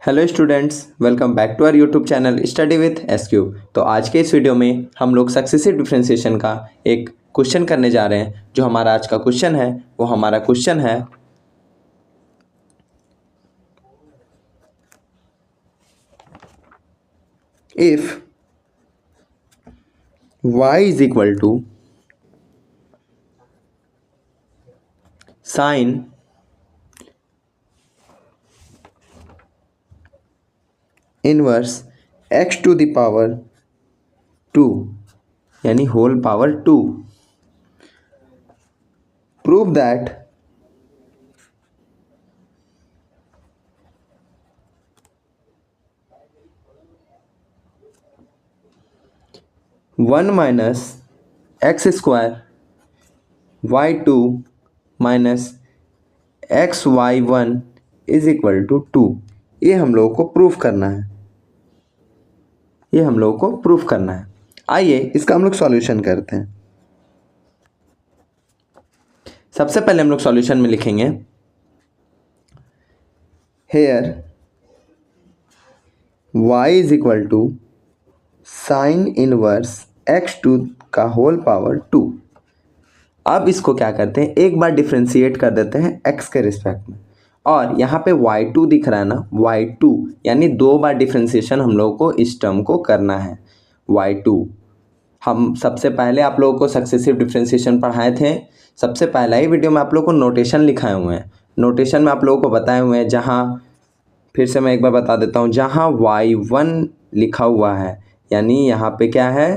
Hello students, welcome back to our YouTube channel study with SQ. तो आज के इस वीडियो में हम लोग सक्सेसिव डिफरेंशिएशन का एक क्वेश्चन करने जा रहे हैं। जो हमारा आज का क्वेश्चन है वो हमारा क्वेश्चन है if y is equal to sine inverse x to the power 2 यानी whole power 2, prove that one minus x square y2 minus x y1 is equal to 2। ये हम लोगों को प्रूफ करना है, आइए इसका हम लोग सॉल्यूशन करते हैं। सबसे पहले हम लोग सॉल्यूशन में लिखेंगे here y is equal to sine inverse x2 का होल पावर 2। अब इसको क्या करते हैं, एक बार डिफ्रेंशिएट कर देते हैं x के रिस्पेक्ट में, और यहाँ पे y2 दिख रहा है ना, y2 यानी दो बार डिफ्रेंशिएशन हम लोगों को इस टर्म को करना है। y2 हम सबसे पहले आप लोगों को सक्सेसिव डिफ्रेंशिएशन पढ़ाए थे। सबसे पहला ही वीडियो में आप लोगों को नोटेशन लिखाए हुए हैं, नोटेशन में आप लोगों को बताए हुए हैं। जहाँ फिर से मैं एक बार बता देता हूँ, जहाँ y1 लिखा हुआ है यानी यहाँ पे क्या है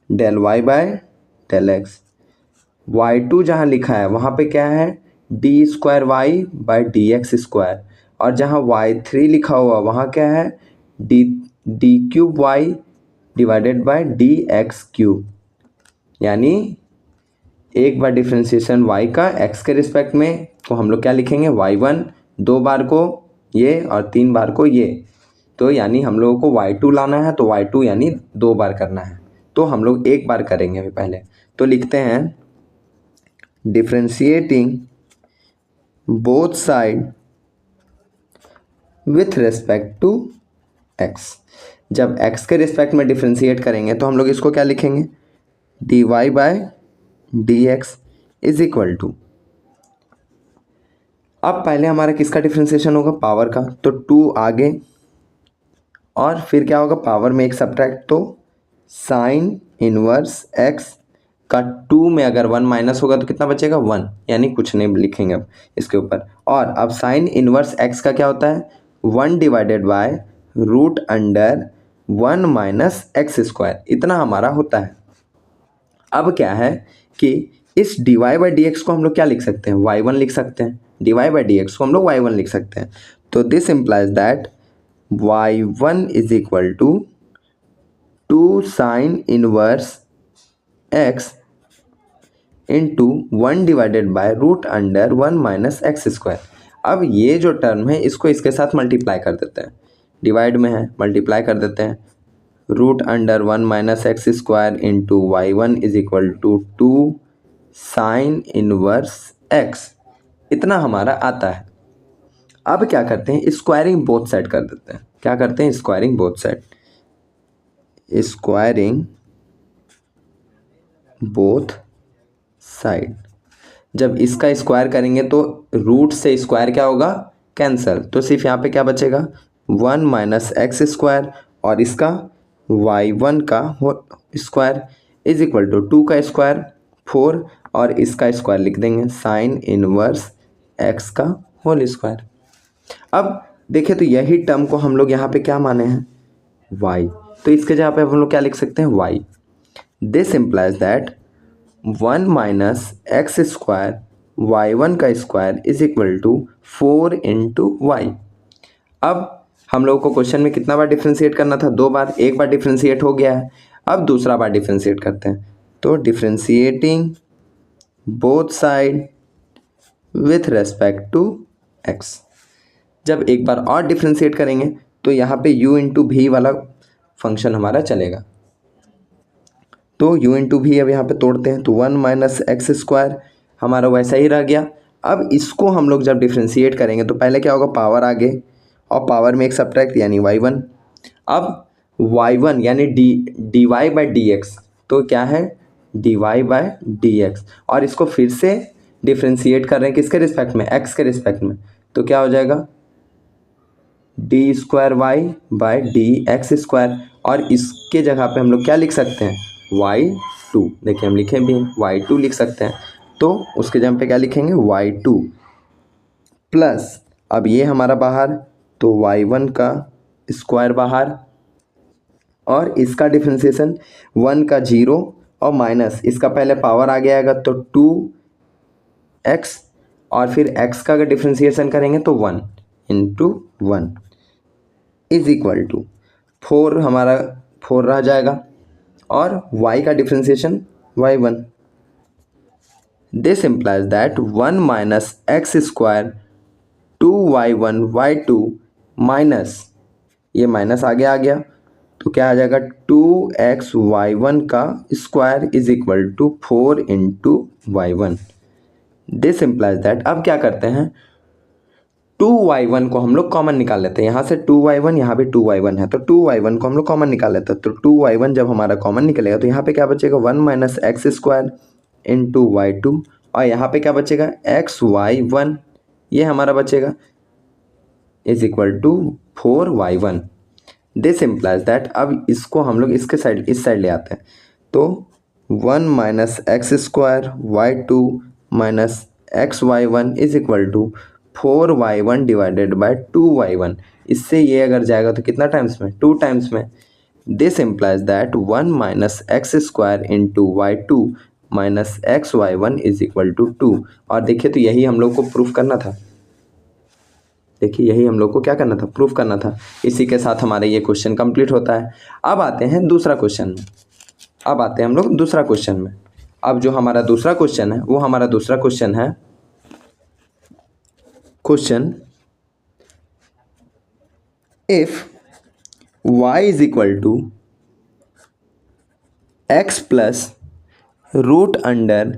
del y by del x. y2 जहाँ लिखा है वहाँ पे क्या है d square y by d x square, और जहाँ y3 लिखा हुआ वहाँ क्या है d cube y divided by d x cube. यानी एक बार डिफ्रेंशिएशन y का x के रिस्पेक्ट में, तो हम लोग क्या लिखेंगे y1 दो बार को ये और तीन बार को ये, तो यानी हम लोगों को y2 लाना है, तो y2 यानी दो बार करना है। तो हम लोग एक बार करेंगे अभी पहले, तो लिखते हैं differentiating both side with respect to x। जब x के रिस्पेक्ट में डिफ्रेंशिएट करेंगे तो हम लोग इसको क्या लिखेंगे dy by d x is equal to, अब पहले हमारा किसका डिफ्रेंशिएशन होगा पावर का, तो 2 आगे और फिर क्या होगा पावर में एक सब्ट्रैक्ट, तो साइन इनवर्स x का 2 में अगर 1 माइनस होगा तो कितना बचेगा 1, यानी कुछ नहीं लिखेंगे अब इसके ऊपर। और अब साइन इनवर्स x का क्या होता है 1 divided by root under 1 minus x square, इतना हमारा होता है। अब क्या है कि इस dy बाई डी एक्स को हम लोग क्या लिख सकते हैं y1 लिख सकते हैं, dy बाई डी एक्स को हम लोग y1 लिख सकते हैं। तो this implies that y1 is equal to 2 sine inverse x into 1 divided by root under 1 minus x square. अब ये जो टर्म है इसको इसके साथ मल्टीप्लाई कर देते हैं, डिवाइड में है मल्टीप्लाई कर देते हैं, root under 1 minus x square into y1 is equal to 2 sine inverse x, इतना हमारा आता है। अब क्या करते हैं स्क्वायरिंग बोथ साइड कर देते हैं, क्या करते हैं squaring both side, squaring both side. जब इसका स्क्वायर करेंगे तो रूट से स्क्वायर क्या होगा कैंसल, तो सिर्फ यहाँ पे क्या बचेगा 1 माइनस एक्स स्क्वायर, और इसका y1 का स्क्वायर इज इक्वल टू 2 का स्क्वायर 4, और इसका स्क्वायर लिख देंगे साइन इनवर्स x का होल स्क्वायर। अब देखें तो यही टर्म को हम लोग यहाँ पे क्या माने हैं y, तो इसके जगह पे हम लोग क्या लिख सकते हैं y। This implies that 1 minus x square y1 का square is equal to 4 into y. अब हम लोगों को क्वेश्चन में कितना बार डिफ्रेंशिएट करना था, दो बार, एक बार डिफ्रेंशिएट हो गया है। अब दूसरा बार डिफ्रेंशिएट करते हैं, तो differentiating both side with respect to x। जब एक बार और डिफ्रेंशिएट करेंगे तो यहाँ पे u इंटू भी वाला फंक्शन हमारा चलेगा, तो u इंटू भी अब यहाँ पे तोड़ते हैं, तो 1 माइनस एक्स स्क्वायर हमारा वैसा ही रह गया। अब इसको हम लोग जब डिफ्रेंशिएट करेंगे तो पहले क्या होगा पावर आगे और पावर में एक सब्ट्रैक्ट यानी y1। अब y1 यानी dy बाई डी एक्स, तो क्या है dy बाई डी एक्स, और इसको फिर से डिफ्रेंशिएट कर रहे हैं किसके रिस्पेक्ट में, x के रिस्पेक्ट में, तो क्या हो जाएगा d square y by d x square, और इसके जगह पे हम लोग क्या लिख सकते हैं y2, देखिए हम लिखे भी हैं y2 लिख सकते हैं, तो उसके जगह पे क्या लिखेंगे y2 प्लस, अब ये हमारा बाहर तो y1 का स्क्वायर बाहर, और इसका डिफ्रेंशिएशन 1 का 0 और माइनस इसका पहले पावर आगे आएगा तो 2x, और फिर x का अगर डिफ्रेंशिएशन करेंगे तो 1 इंटू 1 इज इक्वल टू 4, हमारा 4 रह जाएगा, और y का differentiation y1। This implies that 1 minus x square 2y1 y2 minus, ये माइनस आगे आ गया तो क्या आ जाएगा 2x y1 का square is equal to 4 into y1। This implies that, अब क्या करते हैं 2y1 को हम लोग कॉमन निकाल लेते हैं, यहाँ से 2y1, यहाँ पे 2y1 है तो 2y1 को हम लोग कॉमन निकाल लेते हैं, तो 2y1 जब हमारा कॉमन निकलेगा तो यहाँ पे क्या बचेगा 1 minus x square into y2, और यहाँ पे क्या बचेगा xy1, ये हमारा बचेगा is equal to 4y1। This implies that, अब इसको हम लोग इसके साइड इस साइड ले आते हैं, तो 1 minus x square y2 minus xy1 is equal to 4y1 divided by 2y1, इससे ये अगर जाएगा तो कितना टाइम्स में 2 टाइम्स में। This implies that 1 minus x square into y2 minus xy1 is equal to 2, और देखिए तो यही हम लोग को प्रूफ करना था, देखिए यही हम लोग को क्या करना था प्रूफ करना था। इसी के साथ हमारा ये क्वेश्चन कंप्लीट होता है। अब आते हैं दूसरा क्वेश्चन में, अब आते हैं हम लोग दूसरा क्वेश्चन में। अब जो हमारा दूसरा क्वेश्चन है वो हमारा दूसरा क्वेश्चन है question if y is equal to x plus root under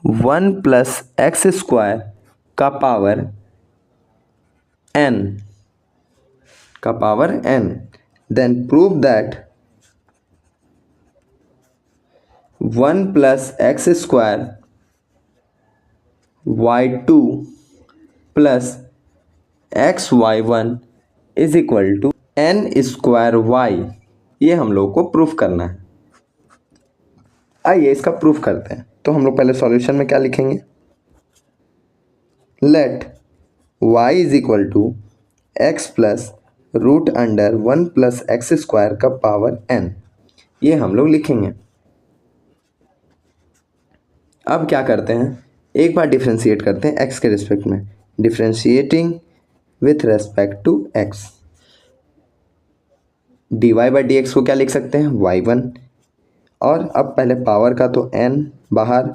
1 plus x square का पावर n, का power n, then prove that 1 plus x square y2 plus xy1 is equal to n square y, ये हम लोग को proof करना है। आइए इसका प्रूफ करते हैं। तो हम लोग पहले सॉल्यूशन में क्या लिखेंगे, let y is equal to x plus root under 1 plus x square का पावर n, ये हम लोग लिखेंगे। अब क्या करते हैं, एक बार डिफ्रेंशिएट करते हैं x के रिस्पेक्ट में, differentiating with respect to x, dy by d x को क्या लिख सकते हैं y1, और अब पहले पावर का तो n बाहर,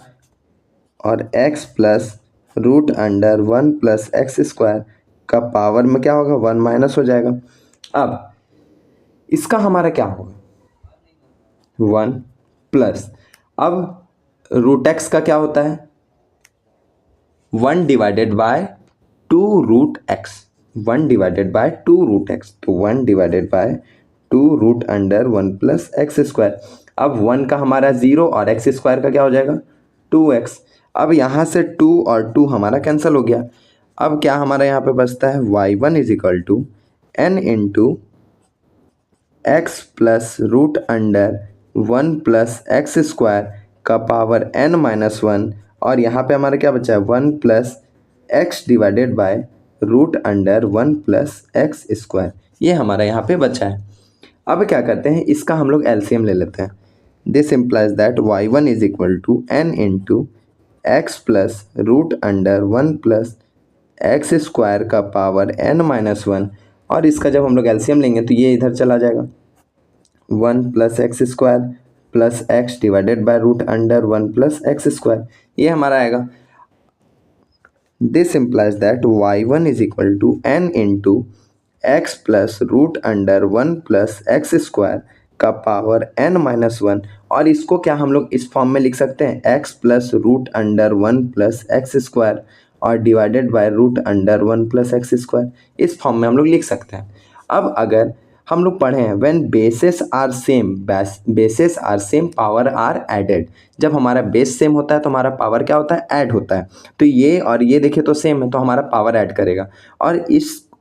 और x plus root under 1 plus x square का पावर में क्या होगा 1 माइनस हो जाएगा। अब इसका हमारा क्या होगा 1 प्लस, अब रूट x का क्या होता है 1 divided by 2 root x, 1 divided by 2 root x, तो 1 divided by 2 root under 1 plus x square. अब 1 का हमारा 0 और एक्स स्क्वायर का क्या हो जाएगा 2x। अब यहाँ से 2 और 2 हमारा कैंसिल हो गया। अब क्या हमारा यहाँ पे बचता है y1 is equal to n into x plus root under 1 plus x square का पावर n माइनस 1, और यहाँ पे हमारा क्या बचा है 1 plus x divided by root under 1 plus x square, ये हमारा यहाँ पे बचा है। अब क्या करते हैं, इसका हम लोग एलसीएम ले लेते हैं। This implies that y1 is equal to n into x plus root under 1 plus x square का पावर n माइनस 1, और इसका जब हम लोग एलसीएम लेंगे तो ये इधर चला जाएगा 1 plus x square plus x divided by root under 1 plus x square, ये हमारा आएगा। This implies that y1 is equal to n into x plus root under 1 plus x square का पावर n माइनस 1, और इसको क्या हम लोग इस फॉर्म में लिख सकते हैं x plus root under 1 plus x square, और divided by root under 1 plus x square, इस फॉर्म में हम लोग लिख सकते हैं। अब अगर हम लोग पढ़े हैं when bases are same power are added, जब हमारा बेस सेम होता है तो हमारा पावर क्या होता है, ऐड होता है। तो ये और ये देखिए तो सेम है तो हमारा पावर ऐड करेगा, और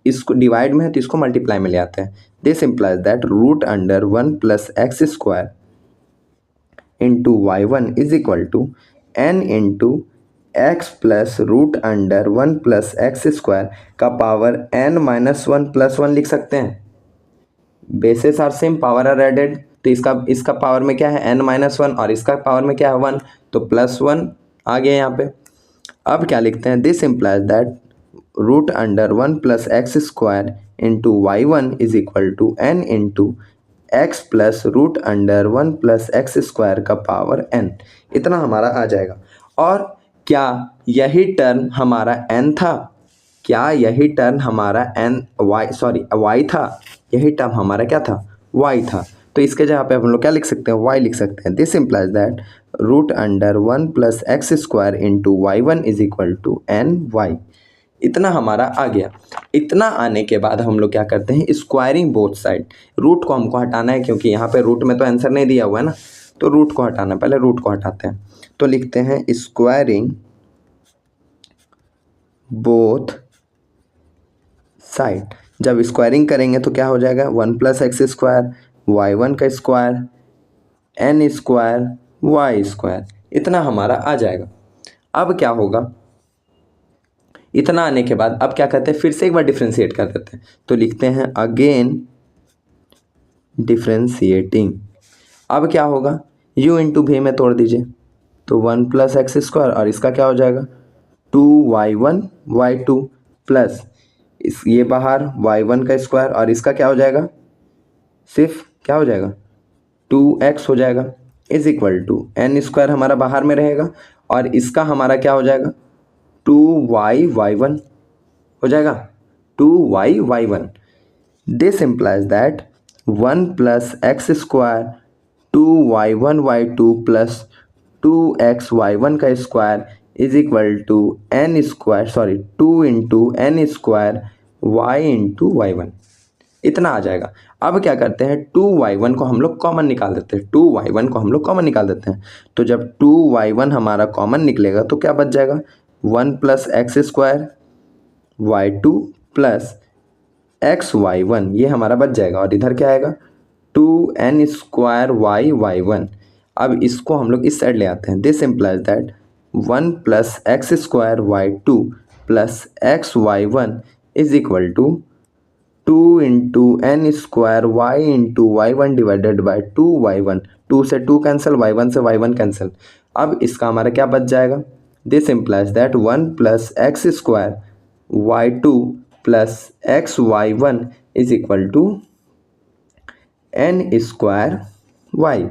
इसको डिवाइड में है तो इसको मल्टीप्लाई में ले आते हैं। This implies that root under 1 plus x square into y one is equal to n into x plus root under 1 plus x square का पावर n माइनस 1 प्लस 1 लिख सकते हैं। Bases are same, power are added, तो इसका power में क्या है n minus 1 और इसका पावर में क्या है 1, तो प्लस 1 आ गया यहाँ पे। अब क्या लिखते हैं, this implies that root under 1 plus x square into y one is equal to n into x plus root under 1 plus x square का पावर n, इतना हमारा आ जाएगा। और क्या यही टर्म हमारा n था, क्या यही टर्म हमारा y था, यही टर्म हमारा क्या था, y था। तो इसके जगह पे हम लोग क्या लिख सकते हैं, y लिख सकते हैं। This implies that root under 1 plus x square into y one is equal to n y, इतना हमारा आ गया। इतना आने के बाद हम लोग क्या करते हैं, स्क्वायरिंग बोथ साइड, रूट को हमको हटाना है क्योंकि यहाँ पे रूट में तो आंसर नहीं दिया हुआ है ना, तो रूट को हटाना है, पहले रूट को हटाते हैं। तो लिखते हैं स्क्वायरिंग बोथ साइड, जब स्क्वायरिंग करेंगे तो क्या हो जाएगा, 1 plus x square y one का square n square y square, इतना हमारा आ जाएगा। अब क्या होगा, इतना आने के बाद अब क्या करते हैं, फिर से एक बार डिफ्रेंशिएट कर देते हैं। तो लिखते हैं अगेन डिफ्रेंशिएटिंग। अब क्या होगा, u इंटू भी में तोड़ दीजिए तो 1 प्लस एक्स स्क्वायर और इसका क्या हो जाएगा 2y1 y2 प्लस ये बाहर y1 का स्क्वायर और इसका क्या हो जाएगा, सिर्फ क्या हो जाएगा 2x हो जाएगा is equal to n square हमारा बाहर में रहेगा और इसका हमारा क्या हो जाएगा 2y1 हो जाएगा 2y1। This implies that 1 plus x square 2y1 y2 plus 2x y1 का square is equal to n square 2 into n square y into y1, इतना आ जाएगा। अब क्या करते हैं 2y1 को हम लोग कॉमन निकाल देते हैं, 2y1 को हम लोग कॉमन निकाल देते हैं। तो जब 2y1 हमारा कॉमन निकलेगा तो क्या बच जाएगा 1 plus x square y2 plus x y1, ये हमारा बच जाएगा और इधर क्या आएगा 2n स्क्वायर y1। अब इसको हम लोग इस साइड ले आते हैं। This implies that 1 plus x square y2 plus x y1 is equal to 2 into n square y into y1 divided by 2y1, 2 से 2 कैंसिल, y1 से y1 कैंसिल। अब इसका हमारा क्या बच जाएगा, this implies that 1 plus x square y2 plus x y1 is equal to n square y।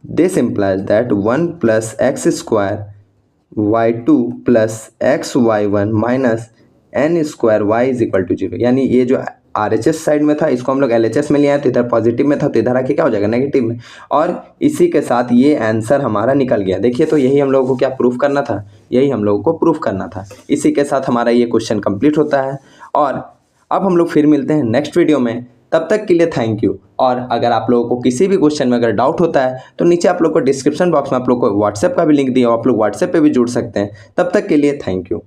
This implies that 1 plus x square y2 plus x y1 minus n square y is equal to 0। यानी ये जो RHS side में था इसको हम लोग LHS में ले आए तो इधर पॉजिटिव में था तो इधर आके क्या हो जाएगा नेगेटिव में, और इसी के साथ ये आंसर हमारा निकल गया। देखिए तो यही हम लोगों को क्या प्रूफ करना था, यही हम लोगों को प्रूफ करना था। इसी के साथ हमारा ये क्वेश्चन कंप्लीट होता है और अब हम लोग फिर मिलते हैं नेक्स्ट वीडियो में। तब तक के लिए थैंक यू। और अगर आप लोगों को किसी भी क्वेश्चन में अगर डाउट होता है तो नीचे आप लोग को डिस्क्रिप्शन बॉक्स में आप लोग को व्हाट्सएप का भी लिंक दिया हो, आप लोग व्हाट्सएप पे भी जुड़ सकते हैं। तब तक के लिए थैंक यू।